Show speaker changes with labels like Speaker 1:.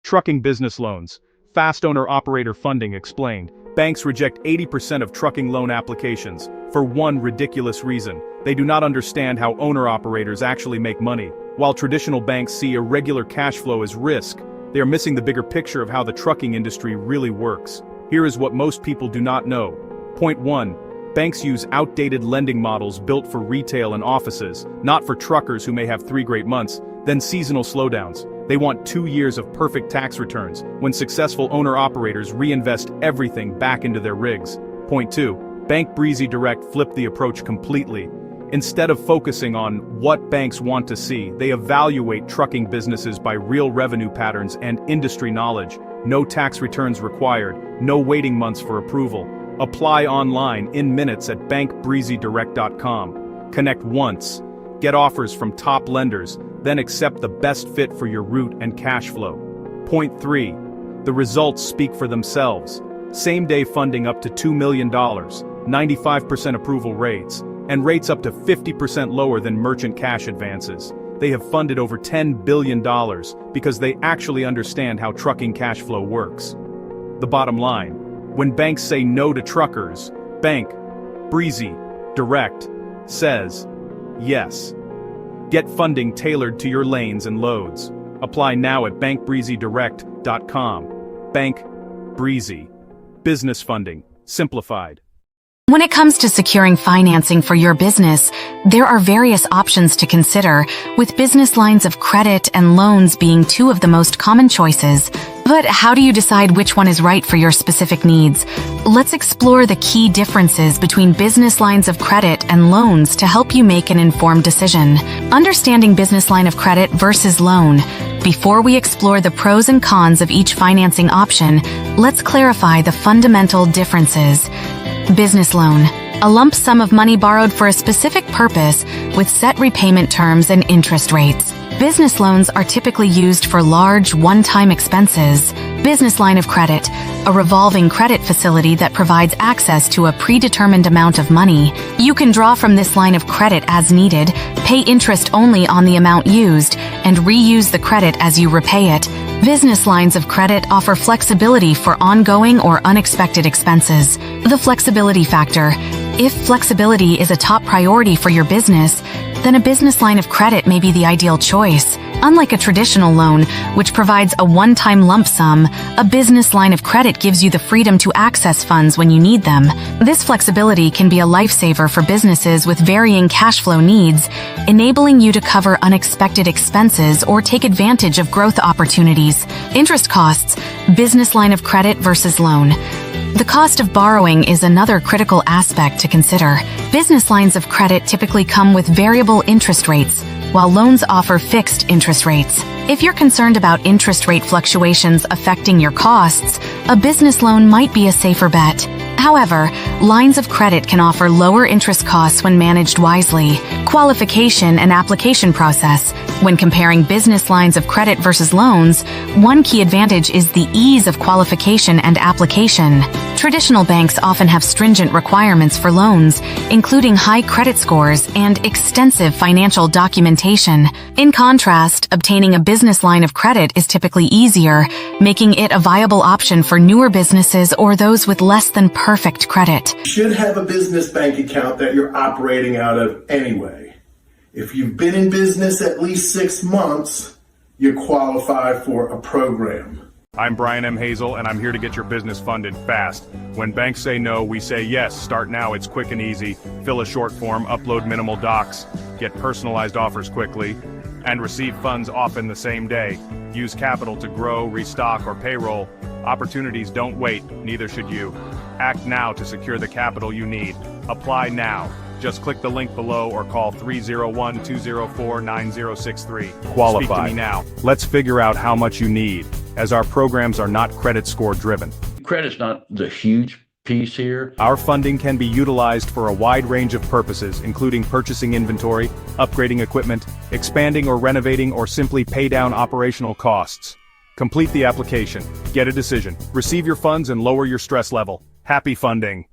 Speaker 1: Trucking business loans. Fast owner-operator funding explained. Banks reject 80% of trucking loan applications, for one ridiculous reason. They do not understand how owner-operators actually make money. While traditional banks see irregular cash flow as risk, they are missing the bigger picture of how the trucking industry really works. Here is what most people do not know. Point 1. Banks use outdated lending models built for retail and offices, not for truckers who may have 3 great months, then seasonal slowdowns. They want 2 years of perfect tax returns, when successful owner-operators reinvest everything back into their rigs. Point 2. Bank Breezy Direct flipped the approach completely. Instead of focusing on what banks want to see, they evaluate trucking businesses by real revenue patterns and industry knowledge. No tax returns required, no waiting months for approval. Apply online in minutes at bankbreezydirect.com. Connect once. Get offers from top lenders, then accept the best fit for your route and cash flow. Point 3. The results speak for themselves. Same-day funding up to $2 million, 95% approval rates, and rates up to 50% lower than merchant cash advances. They have funded over $10 billion because they actually understand how trucking cash flow works. The bottom line: when banks say no to truckers, Bank Breezy Direct says yes. Get funding tailored to your lanes and loads. Apply now at bankbreezydirect.com. Bank Breezy. Business funding simplified.
Speaker 2: When it comes to securing financing for your business, there are various options to consider, with business lines of credit and loans being 2 of the most common choices. But how do you decide which one is right for your specific needs? Let's explore the key differences between business lines of credit and loans to help you make an informed decision. Understanding business line of credit versus loan. Before we explore the pros and cons of each financing option, let's clarify the fundamental differences. Business loan. A lump sum of money borrowed for a specific purpose with set repayment terms and interest rates. Business loans are typically used for large, one-time expenses. Business line of credit. A revolving credit facility that provides access to a predetermined amount of money. You can draw from this line of credit as needed, pay interest only on the amount used, and reuse the credit as you repay it. Business lines of credit offer flexibility for ongoing or unexpected expenses. The flexibility factor. If flexibility is a top priority for your business, then a business line of credit may be the ideal choice. Unlike a traditional loan, which provides a one-time lump sum, a business line of credit gives you the freedom to access funds when you need them. This flexibility can be a lifesaver for businesses with varying cash flow needs, enabling you to cover unexpected expenses or take advantage of growth opportunities. Interest costs. Business line of credit versus loan. The cost of borrowing is another critical aspect to consider. Business lines of credit typically come with variable interest rates, while loans offer fixed interest rates. If you're concerned about interest rate fluctuations affecting your costs, a business loan might be a safer bet. However, lines of credit can offer lower interest costs when managed wisely. Qualification and application process. When comparing business lines of credit versus loans, one key advantage is the ease of qualification and application. Traditional banks often have stringent requirements for loans, including high credit scores and extensive financial documentation. In contrast, obtaining a business line of credit is typically easier, making it a viable option for newer businesses or those with less than perfect credit.
Speaker 3: You should have a business bank account that you're operating out of anyway. If you've been in business at least 6 months, you qualify for a program.
Speaker 1: I'm Brian M. Hazel, and I'm here to get your business funded fast. When banks say no, we say yes. Start now, it's quick and easy. Fill a short form, upload minimal docs, get personalized offers quickly, and receive funds often the same day. Use capital to grow, restock, or payroll. Opportunities don't wait, neither should you. Act now to secure the capital you need. Apply now. Just click the link below or call 301-204-9063. Qualify. Speak to me now. Let's figure out how much you need, as our programs are not credit score driven.
Speaker 4: Credit's not the huge piece here.
Speaker 1: Our funding can be utilized for a wide range of purposes, including purchasing inventory, upgrading equipment, expanding or renovating, or simply pay down operational costs. Complete the application, get a decision, receive your funds, and lower your stress level. Happy funding!